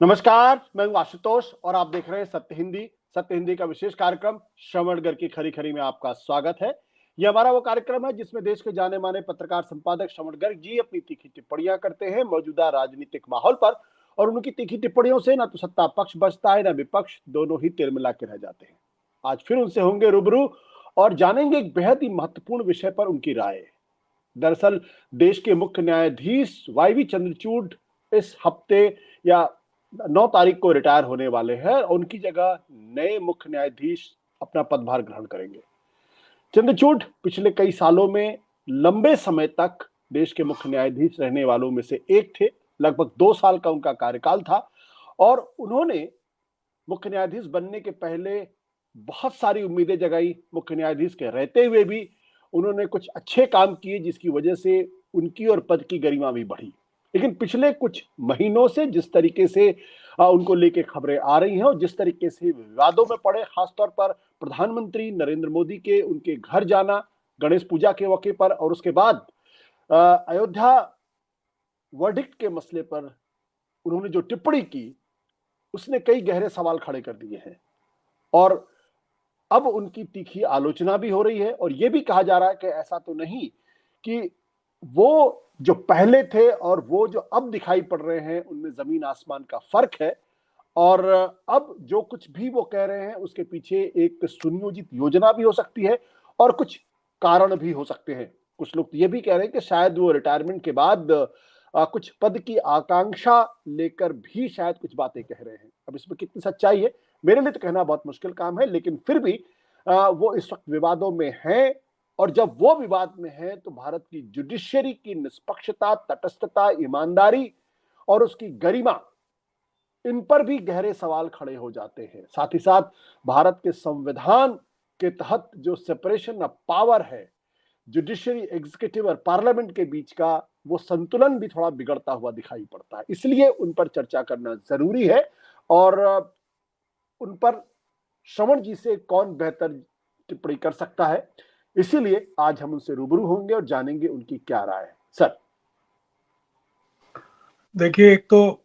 नमस्कार, मैं हूं आशुतोष और आप देख रहे हैं सत्य हिंदी। सत्य हिंदी का विशेष कार्यक्रम श्रवणगढ़ की खरी खरी में आपका स्वागत है। ये हमारा वो कार्यक्रम है जिसमें देश के जाने माने पत्रकार संपादक श्रवणगढ़ जी अपनी तीखी टिप्पणियां करते हैं मौजूदा राजनीतिक माहौल पर। और उनकी तीखी टिप्पणियों से न तो सत्ता पक्ष बचता है न विपक्ष, दोनों ही तिलमिला के रह जाते हैं। आज फिर उनसे होंगे रूबरू और जानेंगे एक बेहद ही महत्वपूर्ण विषय पर उनकी राय। दरअसल देश के मुख्य न्यायाधीश वाईवी चंद्रचूड़ इस हफ्ते या 9 तारीख को रिटायर होने वाले हैं और उनकी जगह नए मुख्य न्यायाधीश अपना पदभार ग्रहण करेंगे। चंद्रचूड़ पिछले कई सालों में लंबे समय तक देश के मुख्य न्यायाधीश रहने वालों में से एक थे। लगभग 2 साल का उनका कार्यकाल था और उन्होंने मुख्य न्यायाधीश बनने के पहले बहुत सारी उम्मीदें जगाई। मुख्य न्यायाधीश के रहते हुए भी उन्होंने कुछ अच्छे काम किए जिसकी वजह से उनकी और पद की गरिमा भी बढ़ी। लेकिन पिछले कुछ महीनों से जिस तरीके से उनको लेके खबरें आ रही हैं और जिस तरीके से विवादों में पड़े, खासतौर पर प्रधानमंत्री नरेंद्र मोदी के उनके घर जाना गणेश पूजा के मौके पर और उसके बाद अयोध्या वर्डिक्ट के मसले पर उन्होंने जो टिप्पणी की उसने कई गहरे सवाल खड़े कर दिए हैं। और अब उनकी तीखी आलोचना भी हो रही है और यह भी कहा जा रहा है कि ऐसा तो नहीं कि वो जो पहले थे और वो जो अब दिखाई पड़ रहे हैं उनमें जमीन आसमान का फर्क है। और अब जो कुछ भी वो कह रहे हैं उसके पीछे एक सुनियोजित योजना भी हो सकती है और कुछ कारण भी हो सकते हैं। कुछ लोग तो ये भी कह रहे हैं कि शायद वो रिटायरमेंट के बाद कुछ पद की आकांक्षा लेकर भी शायद कुछ बातें कह रहे हैं। अब इसमें कितनी सच्चाई है मेरे लिए तो कहना बहुत मुश्किल काम है, लेकिन फिर भी वो इस वक्त विवादों में हैं। और जब वो विवाद में है तो भारत की जुडिशरी की निष्पक्षता, तटस्थता, ईमानदारी और उसकी गरिमा, इन पर भी गहरे सवाल खड़े हो जाते हैं। साथ ही साथ भारत के संविधान के तहत जो सेपरेशन ऑफ पावर है, जुडिशरी, एग्जीक्यूटिव और पार्लियामेंट के बीच का, वो संतुलन भी थोड़ा बिगड़ता हुआ दिखाई पड़ता है। इसलिए उन पर चर्चा करना जरूरी है और उन पर श्रवण जी से कौन बेहतर टिप्पणी कर सकता है, इसीलिए आज हम उनसे रूबरू होंगे और जानेंगे उनकी क्या राय है। सर, देखिए, एक तो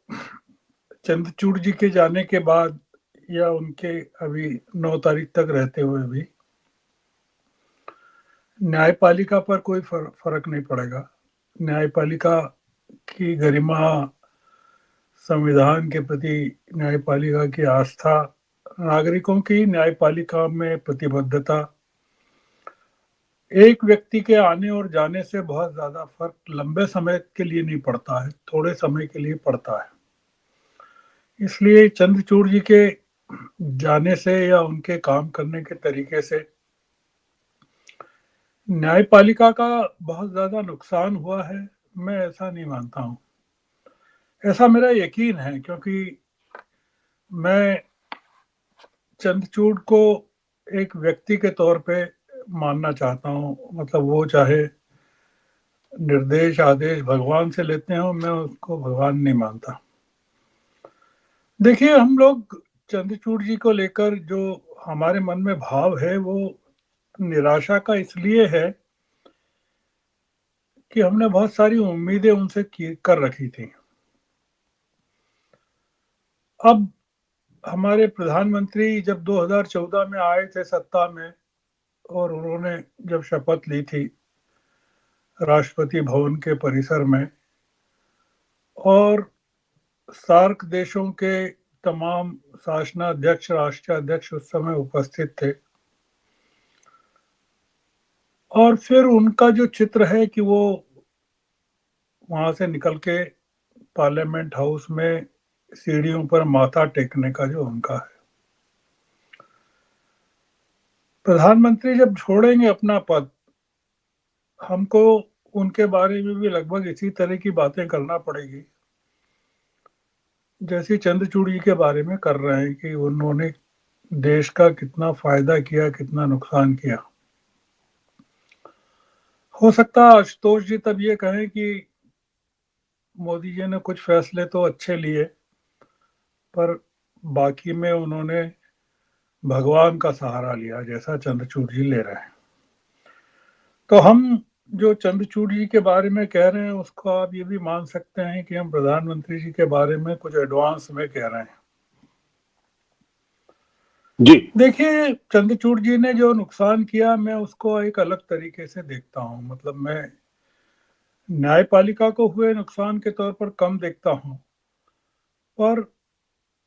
चंद्रचूड़ जी के जाने के बाद या उनके अभी 9 तारीख तक रहते हुए भी न्यायपालिका पर कोई फर्क नहीं पड़ेगा। न्यायपालिका की गरिमा, संविधान के प्रति न्यायपालिका की आस्था, नागरिकों की न्यायपालिका में प्रतिबद्धता, एक व्यक्ति के आने और जाने से बहुत ज्यादा फर्क लंबे समय के लिए नहीं पड़ता है, थोड़े समय के लिए पड़ता है। इसलिए चंद्रचूड़ जी के जाने से या उनके काम करने के तरीके से न्यायपालिका का बहुत ज्यादा नुकसान हुआ है, मैं ऐसा नहीं मानता हूँ। ऐसा मेरा यकीन है, क्योंकि मैं चंद्रचूड़ को एक व्यक्ति के तौर पे मानना चाहता हूँ। मतलब वो चाहे निर्देश आदेश भगवान से लेते हो, मैं उसको भगवान नहीं मानता। देखिए, हम लोग चंद्रचूड़ जी को लेकर जो हमारे मन में भाव है वो निराशा का इसलिए है कि हमने बहुत सारी उम्मीदें उनसे कर रखी थी। अब हमारे प्रधानमंत्री जब 2014 में आए थे सत्ता में और उन्होंने जब शपथ ली थी राष्ट्रपति भवन के परिसर में, और सार्क देशों के तमाम शासनाध्यक्ष, राष्ट्राध्यक्ष उस समय उपस्थित थे, और फिर उनका जो चित्र है कि वो वहां से निकल के पार्लियामेंट हाउस में सीढ़ियों पर माथा टेकने का जो उनका है, प्रधानमंत्री जब छोड़ेंगे अपना पद, हमको उनके बारे में भी लगभग इसी तरह की बातें करना पड़ेगी जैसे चंद्रचूड़ जी के बारे में कर रहे हैं कि उन्होंने देश का कितना फायदा किया, कितना नुकसान किया। हो सकता है आशुतोष जी तब ये कहें कि मोदी जी ने कुछ फैसले तो अच्छे लिए, पर बाकी में उन्होंने भगवान का सहारा लिया, जैसा चंद्रचूड़ जी ले रहे हैं। तो हम जो चंद्रचूड़ जी के बारे में कह रहे हैं उसको आप ये भी मान सकते हैं कि हम प्रधानमंत्री जी के बारे में कुछ एडवांस में कह रहे हैं। जी। देखिए, चंद्रचूड़ जी ने जो नुकसान किया मैं उसको एक अलग तरीके से देखता हूँ। मतलब मैं न्यायपालिका को हुए नुकसान के तौर पर कम देखता हूँ, पर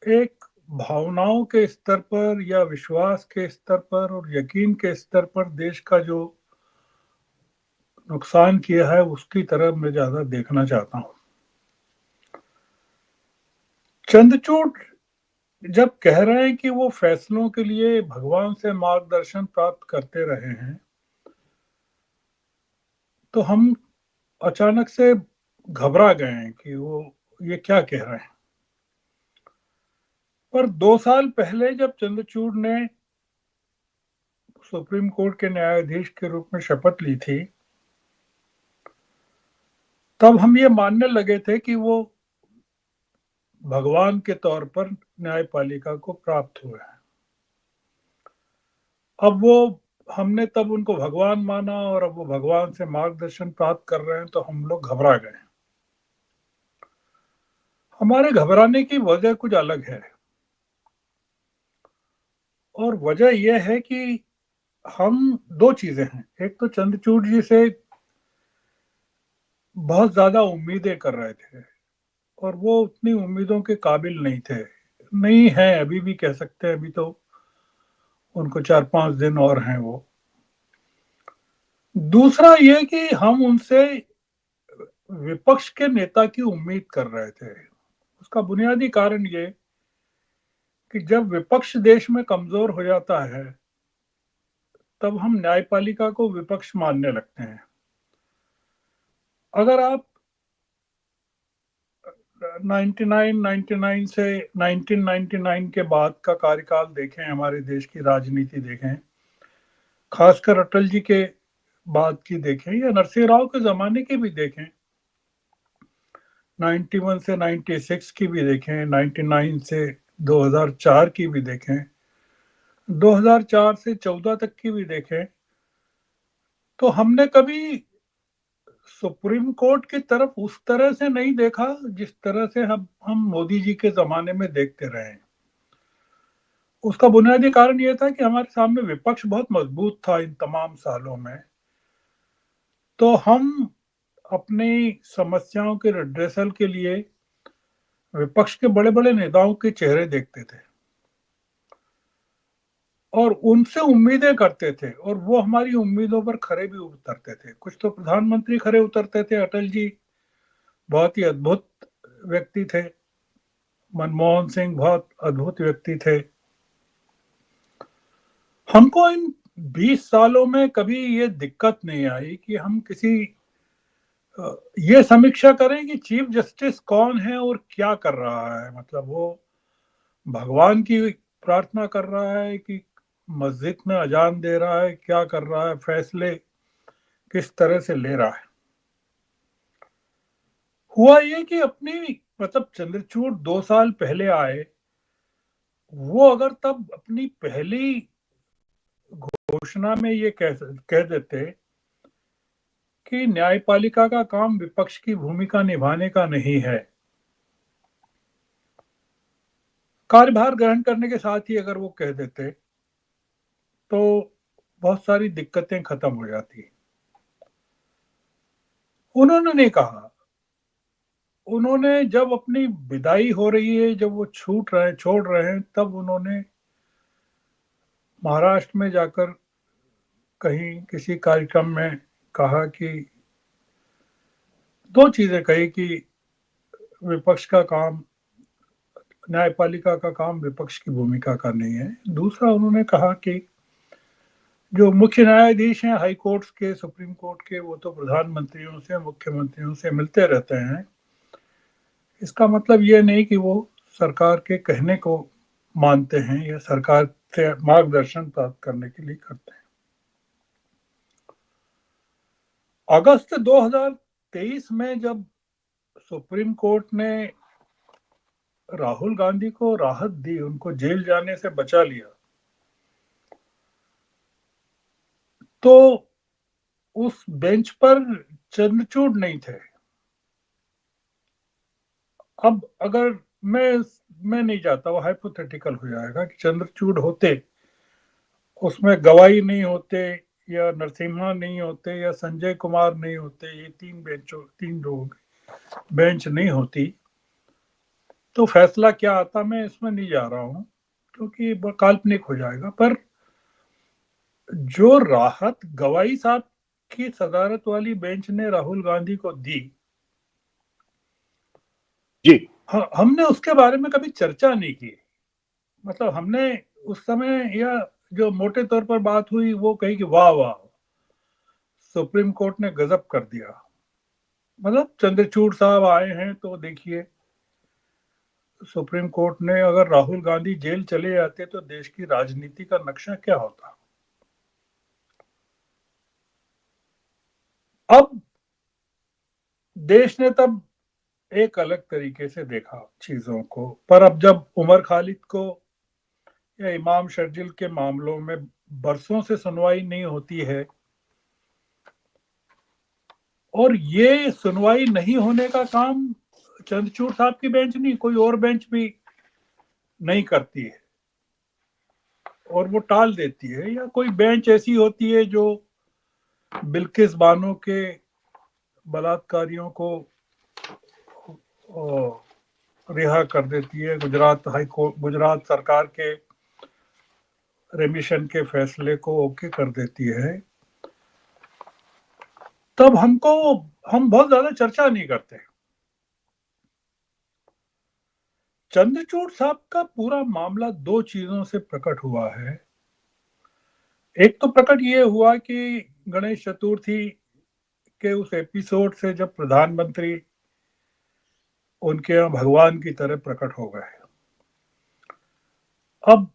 एक भावनाओं के स्तर पर या विश्वास के स्तर पर और यकीन के स्तर पर देश का जो नुकसान किया है उसकी तरफ मैं ज्यादा देखना चाहता हूँ। चंद्रचूड़ जब कह रहे हैं कि वो फैसलों के लिए भगवान से मार्गदर्शन प्राप्त करते रहे हैं, तो हम अचानक से घबरा गए हैं कि वो ये क्या कह रहे हैं। पर 2 साल पहले जब चंद्रचूड़ ने सुप्रीम कोर्ट के न्यायाधीश के रूप में शपथ ली थी, तब हम ये मानने लगे थे कि वो भगवान के तौर पर न्यायपालिका को प्राप्त हुए हैं। अब वो हमने तब उनको भगवान माना और अब वो भगवान से मार्गदर्शन प्राप्त कर रहे हैं, तो हम लोग घबरा गए। हमारे घबराने की वजह कुछ अलग है, और वजह यह है कि हम दो चीजें हैं। एक तो चंद्रचूड़ जी से बहुत ज्यादा उम्मीदें कर रहे थे और वो उतनी उम्मीदों के काबिल नहीं थे, नहीं है, अभी भी कह सकते हैं। अभी तो उनको 4-5 दिन और हैं वो। दूसरा ये कि हम उनसे विपक्ष के नेता की उम्मीद कर रहे थे। उसका बुनियादी कारण ये कि जब विपक्ष देश में कमजोर हो जाता है तब हम न्यायपालिका को विपक्ष मानने लगते हैं। अगर आप 1999 से 1999 के बाद का कार्यकाल देखें, हमारे देश की राजनीति देखें, खासकर अटल जी के बाद की देखें या नरसिंह राव के जमाने की भी देखें, 91 से 96 की भी देखें, 99 से 2004 की भी देखें, 2004 से 14 तक की भी देखें, तो हमने कभी सुप्रीम कोर्ट की तरफ उस तरह से नहीं देखा जिस तरह से हम मोदी जी के जमाने में देखते रहे हैं। उसका बुनियादी कारण यह था कि हमारे सामने विपक्ष बहुत मजबूत था इन तमाम सालों में, तो हम अपनी समस्याओं के रिड्रेसल के लिए विपक्ष के बड़े बड़े नेताओं के चेहरे देखते थे और उनसे उम्मीदें करते थे, और वो हमारी उम्मीदों पर खरे भी उतरते थे। कुछ तो प्रधानमंत्री खरे उतरते थे। अटल जी बहुत ही अद्भुत व्यक्ति थे, मनमोहन सिंह बहुत अद्भुत व्यक्ति थे। हमको इन 20 सालों में कभी ये दिक्कत नहीं आई कि हम किसी ये समीक्षा करें कि चीफ जस्टिस कौन है और क्या कर रहा है। मतलब वो भगवान की प्रार्थना कर रहा है कि मस्जिद में अजान दे रहा है, क्या कर रहा है, फैसले किस तरह से ले रहा है। हुआ ये कि अपनी मतलब चंद्रचूड़ 2 साल पहले आए, वो अगर तब अपनी पहली घोषणा में ये कह देते कि न्यायपालिका का काम विपक्ष की भूमिका निभाने का नहीं है, कार्यभार ग्रहण करने के साथ ही अगर वो कह देते, तो बहुत सारी दिक्कतें खत्म हो जाती। उन्होंने नहीं कहा। उन्होंने जब अपनी विदाई हो रही है, जब वो छोड़ रहे हैं, तब उन्होंने महाराष्ट्र में जाकर कहीं किसी कार्यक्रम में कहा कि दो चीजें कही कि विपक्ष का काम, न्यायपालिका का काम विपक्ष की भूमिका का नहीं है। दूसरा उन्होंने कहा कि जो मुख्य न्यायाधीश हैं हाई कोर्ट्स के, सुप्रीम कोर्ट के, वो तो प्रधानमंत्रियों से, मुख्यमंत्रियों से मिलते रहते हैं। इसका मतलब ये नहीं कि वो सरकार के कहने को मानते हैं या सरकार से मार्गदर्शन प्राप्त करने के लिए करते हैं। अगस्त 2023 में जब सुप्रीम कोर्ट ने राहुल गांधी को राहत दी, उनको जेल जाने से बचा लिया, तो उस बेंच पर चंद्रचूड़ नहीं थे। अब अगर मैं नहीं चाहता, वो हाइपोथेटिकल हो जाएगा कि चंद्रचूड़ होते, उसमें गवाही नहीं होते, या नरसिम्हा नहीं होते, या संजय कुमार नहीं होते, ये तीन लोग बेंच नहीं होती, तो फैसला क्या आता, मैं इसमें नहीं जा रहा हूं क्योंकि वो काल्पनिक हो जाएगा। पर जो राहत गवाई साहब की सदारत वाली बेंच ने राहुल गांधी को दी, जी हमने उसके बारे में कभी चर्चा नहीं की। मतलब हमने उस समय, या जो मोटे तौर पर बात हुई वो कही कि वाह वाह, सुप्रीम कोर्ट ने गजब कर दिया। मतलब चंद्रचूड़ साहब आए हैं तो देखिए, सुप्रीम कोर्ट ने, अगर राहुल गांधी जेल चले जाते तो देश की राजनीति का नक्शा क्या होता। अब देश ने तब एक अलग तरीके से देखा चीजों को। पर अब जब उमर खालिद को या इमाम शर्जिल के मामलों में बरसों से सुनवाई नहीं होती है, और ये सुनवाई नहीं होने का काम चंद्रचूड़ साहब की बेंच नहीं, कोई और बेंच भी नहीं करती है, और वो टाल देती है, या कोई बेंच ऐसी होती है जो बिल्किस बानो के बलात्कारियों को रिहा कर देती है, गुजरात हाई कोर्ट, गुजरात सरकार के रेमिशन के फैसले को ओके कर देती है, तब हम बहुत ज्यादा चर्चा नहीं करते। चंद्रचूड़ साहब का पूरा मामला दो चीजों से प्रकट हुआ है। एक तो प्रकट ये हुआ कि गणेश चतुर्थी के उस एपिसोड से जब प्रधानमंत्री उनके यहाँ भगवान की तरह प्रकट हो गए। अब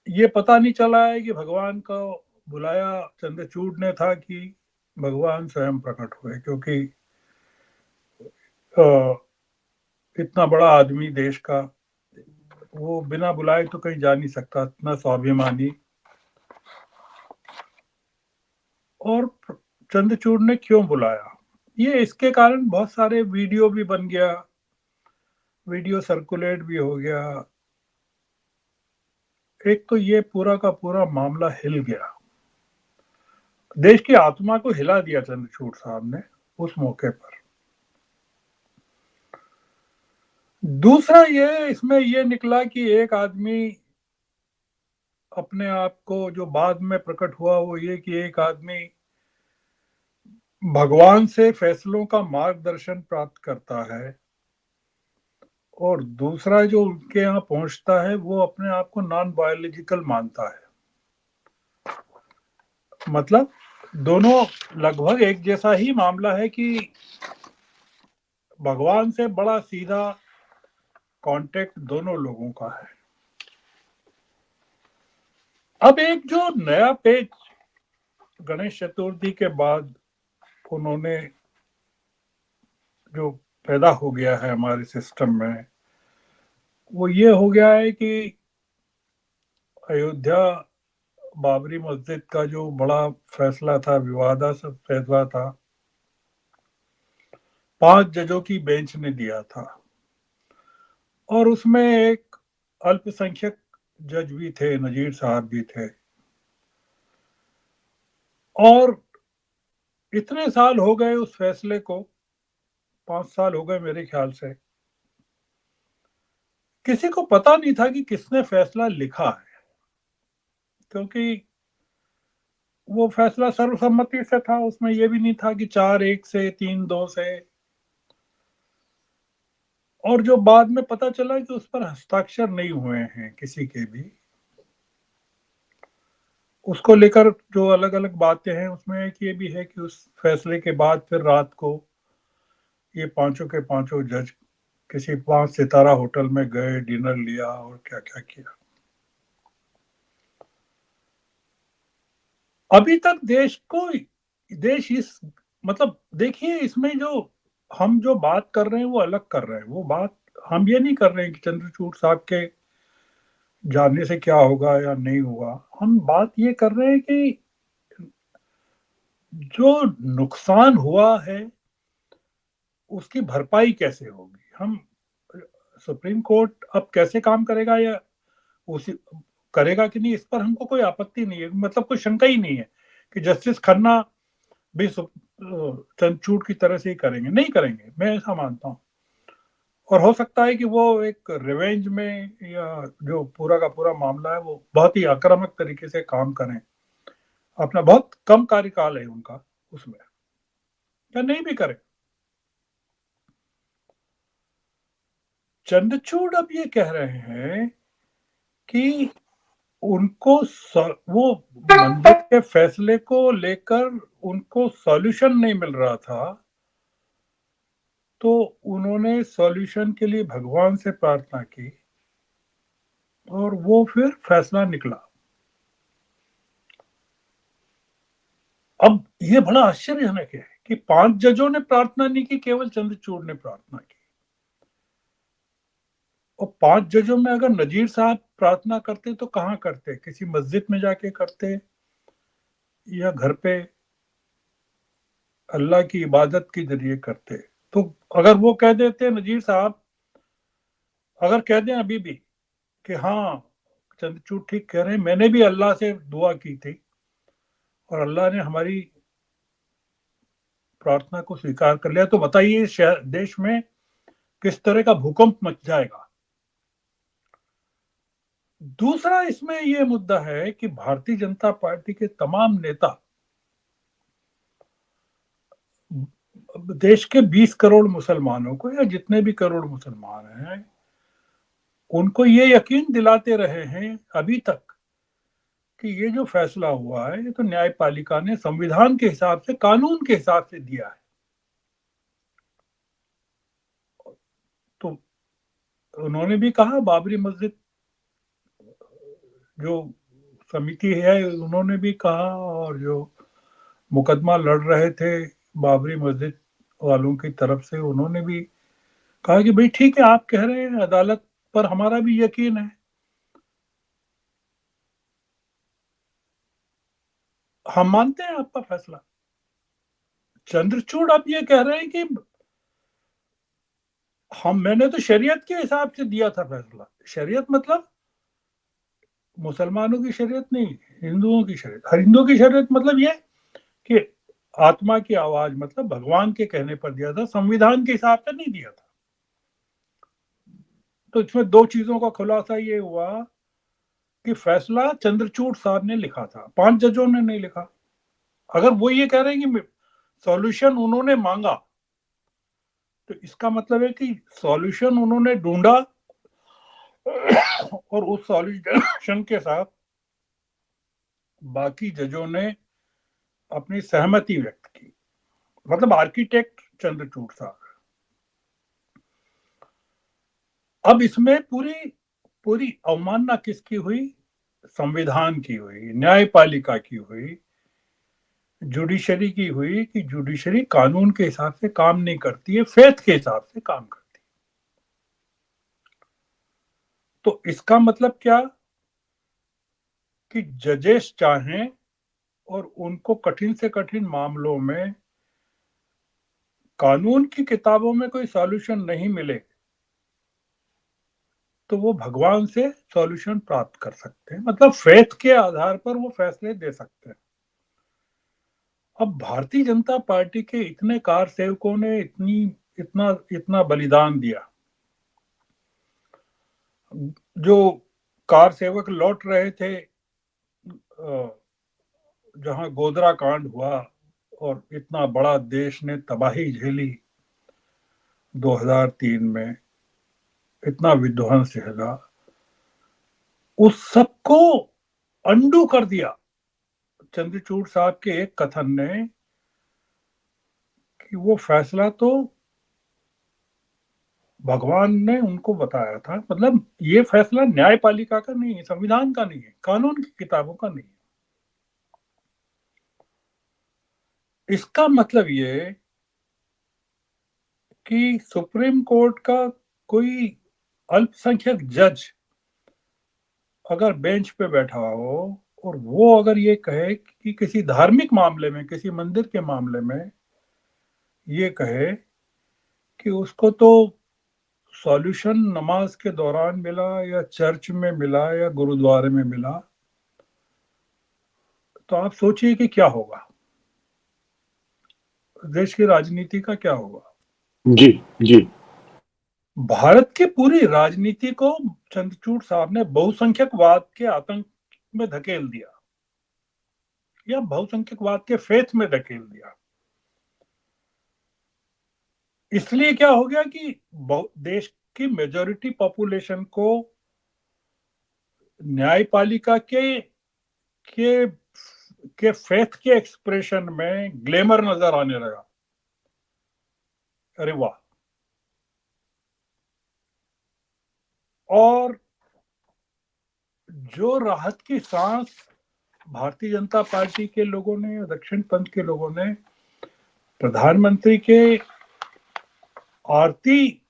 ये पता नहीं चला है कि भगवान को बुलाया चंद्रचूड़ ने था कि भगवान स्वयं प्रकट हुए, क्योंकि इतना बड़ा आदमी देश का, वो बिना बुलाए तो कहीं जा नहीं सकता, इतना स्वाभिमानी। और चंद्रचूड़ ने क्यों बुलाया, ये इसके कारण बहुत सारे वीडियो भी बन गया, वीडियो सर्कुलेट भी हो गया। एक तो ये पूरा का पूरा मामला हिल गया, देश की आत्मा को हिला दिया चंद्रचूड़ साहब ने उस मौके पर। दूसरा ये इसमें ये निकला कि एक आदमी अपने आप को, जो बाद में प्रकट हुआ वो ये कि एक आदमी भगवान से फैसलों का मार्गदर्शन प्राप्त करता है, और दूसरा जो उनके यहाँ पहुंचता है वो अपने आप को नॉन बायोलॉजिकल मानता है। मतलब दोनों लगभग एक जैसा ही मामला है कि भगवान से बड़ा सीधा कांटेक्ट दोनों लोगों का है। अब एक जो नया पेज गणेश चतुर्थी के बाद उन्होंने जो पैदा हो गया है हमारे सिस्टम में, वो ये हो गया है कि अयोध्या बाबरी मस्जिद का जो बड़ा फैसला था, विवादास्पद फैसला था, 5 जजों की बेंच ने दिया था, और उसमें एक अल्पसंख्यक जज भी थे, नजीर साहब भी थे। और इतने साल हो गए उस फैसले को, 5 साल हो गए मेरे ख्याल से, किसी को पता नहीं था कि किसने फैसला लिखा है, क्योंकि वो फैसला सर्वसम्मति से था, उसमें ये भी नहीं था कि 4-1 से 3-2 से। और जो बाद में पता चला कि उस पर हस्ताक्षर नहीं हुए हैं किसी के भी, उसको लेकर जो अलग अलग बातें हैं, उसमें एक ये भी है कि उस फैसले के बाद फिर रात को ये पांचों के पांचों जज किसी 5 सितारा होटल में गए, डिनर लिया और क्या क्या किया। अभी तक देश इस, मतलब देखिए, इसमें जो हम जो बात कर रहे हैं वो अलग कर रहे हैं। वो बात हम ये नहीं कर रहे हैं कि चंद्रचूड़ साहब के जाने से क्या होगा या नहीं होगा, हम बात ये कर रहे हैं कि जो नुकसान हुआ है उसकी भरपाई कैसे होगी। हम सुप्रीम कोर्ट अब कैसे काम करेगा या उसी करेगा कि नहीं, इस पर हमको कोई आपत्ति नहीं है, मतलब कोई शंका ही नहीं है कि जस्टिस खन्ना भी चंद्रचूड़ की तरह से ही करेंगे, नहीं करेंगे, मैं ऐसा मानता हूँ। और हो सकता है कि वो एक रिवेंज में या जो पूरा का पूरा मामला है वो बहुत ही आक्रामक तरीके से काम करें, अपना बहुत कम कार्यकाल है उनका उसमें, या नहीं भी करें। चंद्रचूड़ अब ये कह रहे हैं कि उनको वो मंदिर के फैसले को लेकर उनको सॉल्यूशन नहीं मिल रहा था, तो उन्होंने सॉल्यूशन के लिए भगवान से प्रार्थना की और वो फिर फैसला निकला। अब ये बड़ा आश्चर्यजनक है कि 5 जजों ने प्रार्थना नहीं की, केवल चंद्रचूड़ ने प्रार्थना की। और 5 जजों में अगर नजीर साहब प्रार्थना करते तो कहाँ करते, किसी मस्जिद में जाके करते या घर पे अल्लाह की इबादत के जरिए करते। तो अगर वो कह देते नजीर साहब, अगर कह दें अभी भी कि हाँ चंद्रचूड़ ठीक कह रहे हैं, मैंने भी अल्लाह से दुआ की थी और अल्लाह ने हमारी प्रार्थना को स्वीकार कर लिया, तो बताइए शहर देश में किस तरह का भूकंप मच जाएगा। दूसरा इसमें यह मुद्दा है कि भारतीय जनता पार्टी के तमाम नेता देश के 20 करोड़ मुसलमानों को, या जितने भी करोड़ मुसलमान हैं, उनको ये यकीन दिलाते रहे हैं अभी तक कि ये जो फैसला हुआ है ये तो न्यायपालिका ने संविधान के हिसाब से, कानून के हिसाब से दिया है। तो उन्होंने भी कहा, बाबरी मस्जिद जो समिति है उन्होंने भी कहा, और जो मुकदमा लड़ रहे थे बाबरी मस्जिद वालों की तरफ से उन्होंने भी कहा कि भाई ठीक है, आप कह रहे हैं, अदालत पर हमारा भी यकीन है, हम मानते हैं आपका फैसला। चंद्रचूड़ अब ये कह रहे हैं कि मैंने तो शरीयत के हिसाब से दिया था फैसला। शरीयत मतलब मुसलमानों की शरीयत नहीं, हिंदुओं की शरीयत। हिंदुओं की शरीयत मतलब ये कि आत्मा की आवाज, मतलब भगवान के कहने पर दिया था, संविधान के हिसाब से नहीं दिया था। तो इसमें दो चीजों का खुलासा ये हुआ कि फैसला चंद्रचूड़ साहब ने लिखा था, 5 जजों ने नहीं लिखा। अगर वो ये कह रहे हैं कि सॉल्यूशन उन्होंने मांगा, तो इसका मतलब है कि सॉल्यूशन उन्होंने ढूंढा और उस सॉल्यूशन के साथ बाकी जजों ने अपनी सहमति व्यक्त की, मतलब आर्किटेक्ट चंद्रचूड़ साहब। अब इसमें पूरी पूरी अवमानना किसकी हुई? संविधान की हुई, न्यायपालिका की हुई, जुडिशरी की हुई कि जुडिशरी कानून के हिसाब से काम नहीं करती है, फेथ के हिसाब से काम करती है। तो इसका मतलब क्या कि जजेस चाहें और उनको कठिन से कठिन मामलों में कानून की किताबों में कोई सॉल्यूशन नहीं मिले तो वो भगवान से सॉल्यूशन प्राप्त कर सकते हैं, मतलब फेथ के आधार पर वो फैसले दे सकते हैं। अब भारतीय जनता पार्टी के इतने कार सेवकों ने इतना इतना बलिदान दिया। जो कार सेवक लौट रहे थे जहां गोधरा कांड हुआ और इतना बड़ा देश ने तबाही झेली 2003 में, इतना विध्वंस झेला, उस सबको अंडू कर दिया चंद्रचूड़ साहब के एक कथन ने कि वो फैसला तो भगवान ने उनको बताया था, मतलब ये फैसला न्यायपालिका का नहीं है, संविधान का नहीं है, कानून की किताबों का नहीं है। इसका मतलब ये कि सुप्रीम कोर्ट का कोई अल्पसंख्यक जज अगर बेंच पे बैठा हो और वो अगर ये कहे कि किसी धार्मिक मामले में, किसी मंदिर के मामले में ये कहे कि उसको तो सॉल्यूशन नमाज के दौरान मिला या चर्च में मिला या गुरुद्वारे में मिला, तो आप सोचिए कि क्या होगा, देश की राजनीति का क्या होगा। जी जी। भारत की पूरी राजनीति को चंद्रचूड़ साहब ने बहुसंख्यकवाद के आतंक में धकेल दिया या बहुसंख्यकवाद के फेथ में धकेल दिया। इसलिए क्या हो गया कि देश की मेजॉरिटी पॉपुलेशन को न्यायपालिका के के फेथ के एक्सप्रेशन में ग्लैमर नजर आने लगा। अरे वाह। और जो राहत की सांस भारतीय जनता पार्टी के लोगों ने, दक्षिण पंथ के लोगों ने प्रधानमंत्री के आरती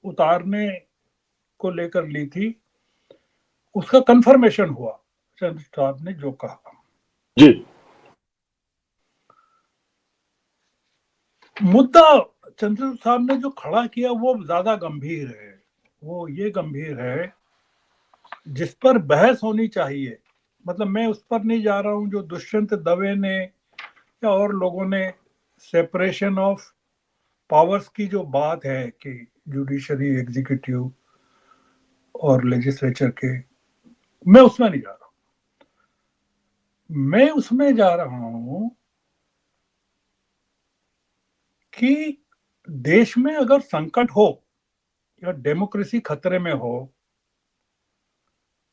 उतारने को लेकर ली थी, उसका कंफर्मेशन हुआ चंद्र साहब ने जो कहा। जी। मुद्दा चंद्र साहब ने जो खड़ा किया वो ज्यादा गंभीर है। वो ये गंभीर है जिस पर बहस होनी चाहिए। मतलब मैं उस पर नहीं जा रहा हूं जो दुष्यंत दवे ने या और लोगों ने सेपरेशन ऑफ पावर्स की जो बात है कि जुडिशरी, एग्जीक्यूटिव और लेजिस्लेचर के, मैं उसमें नहीं जा रहा हूं। मैं उसमें जा रहा हूं कि देश में अगर संकट हो या डेमोक्रेसी खतरे में हो,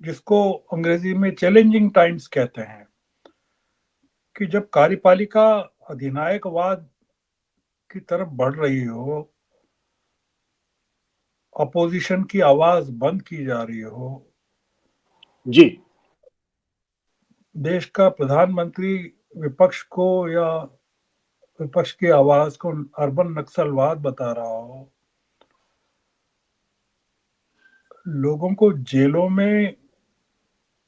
जिसको अंग्रेजी में चैलेंजिंग टाइम्स कहते हैं, कि जब कार्यपालिका अधिनायकवाद की तरफ बढ़ रही हो, अपोजिशन की आवाज बंद की जा रही हो, जी। देश का प्रधानमंत्री विपक्ष को या विपक्ष की आवाज को अर्बन नक्सलवाद बता रहा हो, लोगों को जेलों में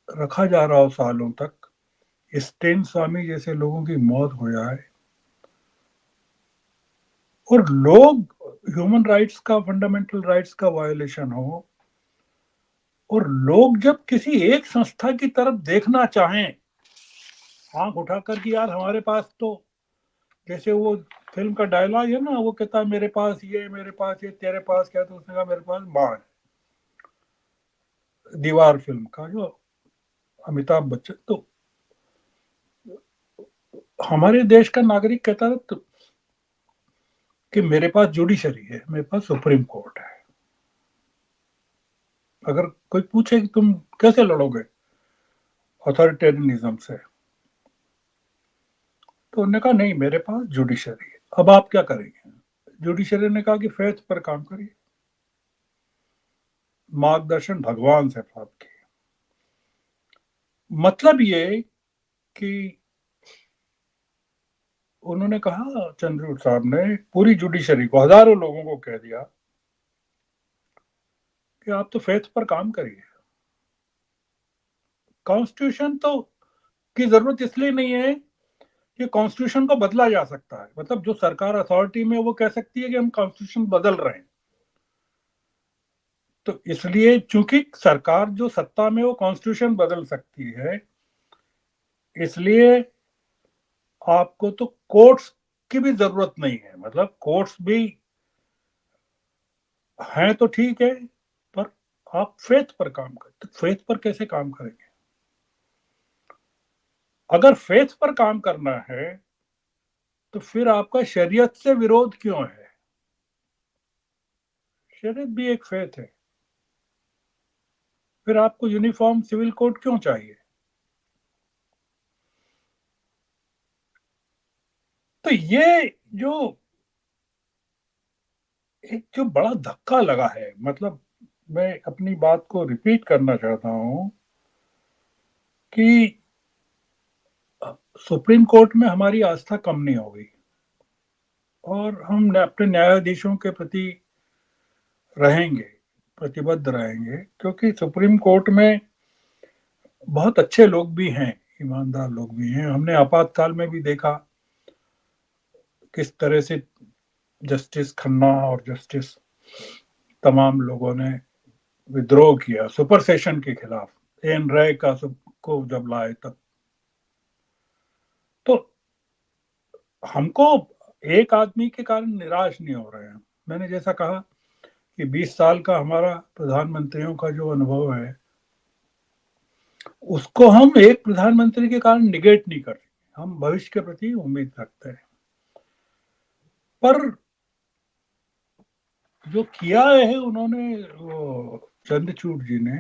रखा जा रहा हो सालों तक, स्टेन स्वामी जैसे लोगों की मौत हो जाए, और लोग ह्यूमन राइट्स का, फंडामेंटल राइट्स का वायोलेशन हो, और लोग जब किसी एक संस्था की तरफ देखना चाहें आंख उठाकर कि यार हमारे पास तो, जैसे वो फिल्म का डायलॉग है ना, वो कहता है मेरे पास ये, मेरे पास ये, तेरे पास क्या, तो उसने कहा मेरे पास माँ है। दीवार फिल्म का जो अमिताभ बच्चन, तो हमारे देश का नागरिक कहता था तो कि मेरे पास जुडिशरी है, मेरे पास सुप्रीम कोर्ट है। अगर कोई पूछे कि तुम कैसे लड़ोगे अथॉरिटेरियनिज्म से, तो उन्होंने कहा नहीं, मेरे पास जुडिशरी है। अब आप क्या करेंगे? जुडिशरी ने कहा कि फेथ पर काम करिए, मार्गदर्शन भगवान से प्राप्त किए। मतलब ये कि उन्होंने कहा, चंद्रचूड़ साहब ने पूरी जुडिशरी को, हजारों लोगों को कह दिया कि आप तो फेथ पर काम करिए। कॉन्स्टिट्यूशन तो की जरूरत इसलिए नहीं है कि कॉन्स्टिट्यूशन को बदला जा सकता है। मतलब जो सरकार अथॉरिटी में, वो कह सकती है कि हम कॉन्स्टिट्यूशन बदल रहे हैं। तो इसलिए चूंकि सरकार जो सत्ता में, वो कॉन्स्टिट्यूशन बदल सकती है, इसलिए आपको तो कोर्ट्स की भी जरूरत नहीं है। मतलब कोर्ट्स भी हैं तो ठीक है, पर आप फेथ पर काम करें। तो फेथ पर कैसे काम करेंगे? अगर फेथ पर काम करना है तो फिर आपका शरीयत से विरोध क्यों है? शरीयत भी एक फेथ है। फिर आपको यूनिफॉर्म सिविल कोड क्यों चाहिए? तो ये जो एक जो बड़ा धक्का लगा है, मतलब मैं अपनी बात को रिपीट करना चाहता हूं कि सुप्रीम कोर्ट में हमारी आस्था कम नहीं होगी, और हम अपने न्यायाधीशों के प्रति रहेंगे, प्रतिबद्ध रहेंगे, क्योंकि सुप्रीम कोर्ट में बहुत अच्छे लोग भी हैं। ईमानदार लोग भी हैं। हमने आपातकाल में भी देखा किस तरह से जस्टिस खन्ना और जस्टिस तमाम लोगों ने विद्रोह किया सुपर सेशन के खिलाफ, एन राय का सबको जब लाए तब। तो हमको एक आदमी के कारण निराश नहीं हो रहे हैं। मैंने जैसा कहा कि 20 साल का हमारा प्रधानमंत्रियों का जो अनुभव है, उसको हम एक प्रधानमंत्री के कारण निगेट नहीं कर रहे। हम भविष्य के प्रति उम्मीद रखते हैं, पर जो किया है उन्होंने, वो चंद्रचूड़ जी ने,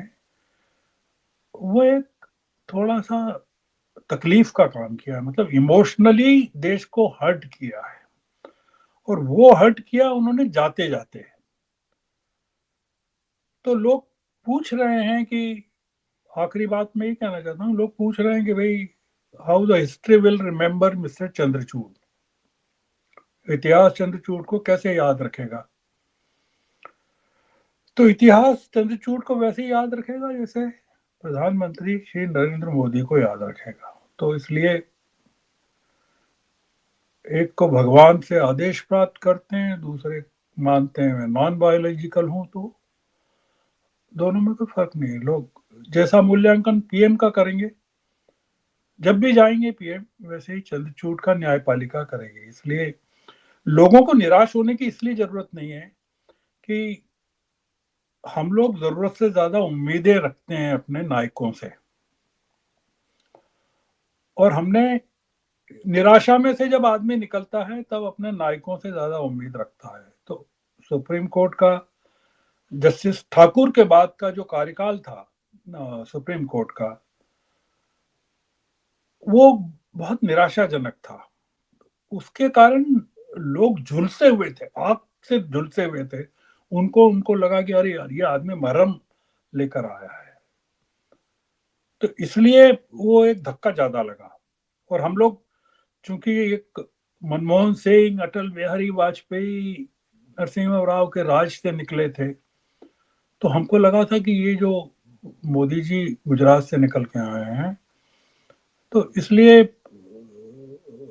वो एक थोड़ा सा तकलीफ का काम किया। मतलब इमोशनली देश को हर्ट किया है, और वो हर्ट किया उन्होंने जाते जाते। तो लोग पूछ रहे हैं कि, आखिरी बात में ये कहना चाहता हूँ, लोग पूछ रहे हैं कि भाई, how the history will remember mister Chandrachud, इतिहास चंद्रचूड़ को कैसे याद रखेगा। तो इतिहास चंद्रचूड़ को वैसे ही याद रखेगा जैसे प्रधानमंत्री श्री नरेंद्र मोदी को याद रखेगा। तो इसलिए एक को भगवान से आदेश प्राप्त करते हैं, दूसरे मानते हैं मैं नॉन बायोलॉजिकल हूं, तो दोनों में कोई फर्क नहीं है। लोग जैसा मूल्यांकन पीएम का करेंगे, जब भी जाएंगे पीएम, वैसे ही चंद्रचूड़ का न्यायपालिका करेगी। इसलिए लोगों को निराश होने की इसलिए जरूरत नहीं है कि हम लोग जरूरत से ज्यादा उम्मीदें रखते हैं अपने नायकों से, और हमने निराशा में से जब आदमी निकलता है तब अपने नायकों से ज्यादा उम्मीद रखता है। तो सुप्रीम कोर्ट का जस्टिस ठाकुर के बाद का जो कार्यकाल था सुप्रीम कोर्ट का, वो बहुत निराशाजनक था। उसके कारण लोग झुलसे हुए थे, आग से झुलसे हुए थे। उनको उनको लगा कि अरे यार, ये आदमी मरहम लेकर आया है। तो इसलिए वो एक धक्का ज्यादा लगा। और हम लोग चूंकि एक मनमोहन सिंह, अटल बिहारी वाजपेयी, नरसिम्हा राव के राज से निकले थे, तो हमको लगा था कि ये जो मोदी जी गुजरात से निकल के आए हैं, तो इसलिए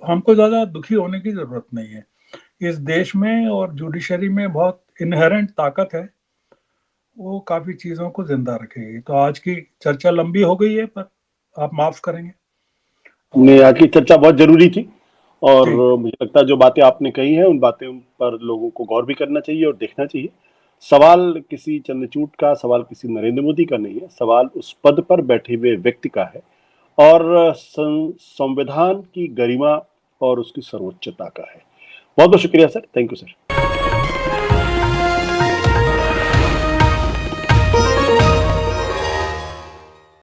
हमको ज्यादा दुखी होने की जरूरत नहीं है। इस देश में और जुडिशरी में बहुत इनहेरेंट ताकत है, वो काफी चीजों को जिंदा रखेगी। तो आज की चर्चा लंबी हो गई है, पर आप माफ करेंगे। नहीं, आज की चर्चा बहुत जरूरी थी, और जी, मुझे लगता है जो बातें आपने कही हैं उन बातें पर लोगों को गौर भी करना चाहिए और देखना चाहिए। सवाल किसी चंद्रचूड़ का, सवाल किसी नरेंद्र मोदी का नहीं है, सवाल उस पद पर बैठे हुए व्यक्ति का है, और संविधान की गरिमा और उसकी सर्वोच्चता का है। बहुत बहुत शुक्रिया सर, थैंक यू सर।